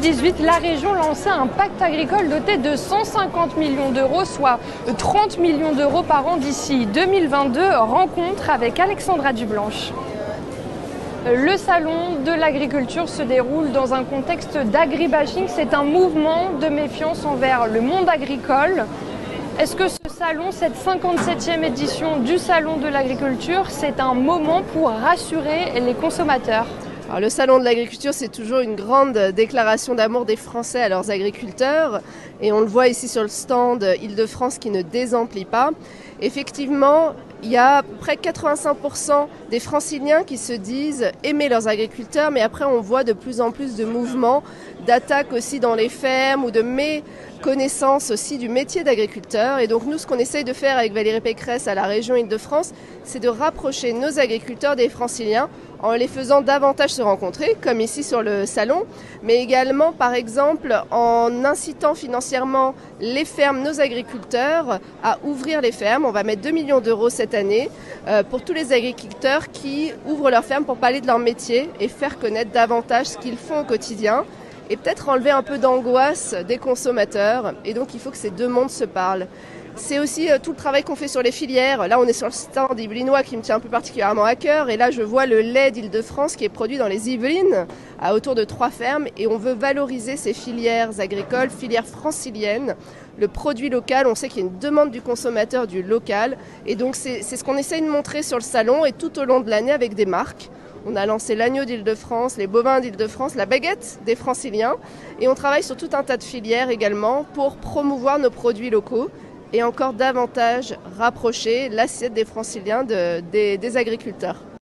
2018, la région lançait un pacte agricole doté de 150 millions d'euros, soit 30 millions d'euros par an d'ici 2022. Rencontre avec Alexandra Dublanche. Le salon de l'agriculture se déroule dans un contexte d'agribashing. C'est un mouvement de méfiance envers le monde agricole. Est-ce que ce salon, cette 57e édition du salon de l'agriculture, c'est un moment pour rassurer les consommateurs ? Alors, le salon de l'agriculture, c'est toujours une grande déclaration d'amour des Français à leurs agriculteurs. Et on le voit ici sur le stand Île-de-France qui ne désemplit pas. Effectivement, il y a près de 85% des Franciliens qui se disent aimer leurs agriculteurs, mais après on voit de plus en plus de mouvements, d'attaques aussi dans les fermes ou de méconnaissance aussi du métier d'agriculteur. Et donc nous, ce qu'on essaye de faire avec Valérie Pécresse à la région Île-de-France, c'est de rapprocher nos agriculteurs des Franciliens en les faisant davantage se rencontrer, comme ici sur le salon, mais également par exemple en incitant financièrement les fermes, nos agriculteurs, à ouvrir les fermes. On va mettre 2 millions d'euros cette année pour tous les agriculteurs qui ouvrent leurs fermes pour parler de leur métier et faire connaître davantage ce qu'ils font au quotidien et peut-être enlever un peu d'angoisse des consommateurs. Et donc il faut que ces deux mondes se parlent. C'est aussi tout le travail qu'on fait sur les filières. Là, on est sur le stand yvelinois qui me tient un peu particulièrement à cœur. Et là, je vois le lait d'Île-de-France qui est produit dans les Yvelines, à autour de 3 fermes. Et on veut valoriser ces filières agricoles, filières franciliennes, le produit local. On sait qu'il y a une demande du consommateur du local. Et donc, c'est ce qu'on essaye de montrer sur le salon et tout au long de l'année avec des marques. On a lancé l'agneau d'Île-de-France, les bovins d'Île-de-France, la baguette des Franciliens. Et on travaille sur tout un tas de filières également pour promouvoir nos produits locaux et encore davantage rapprocher l'assiette des Franciliens des agriculteurs.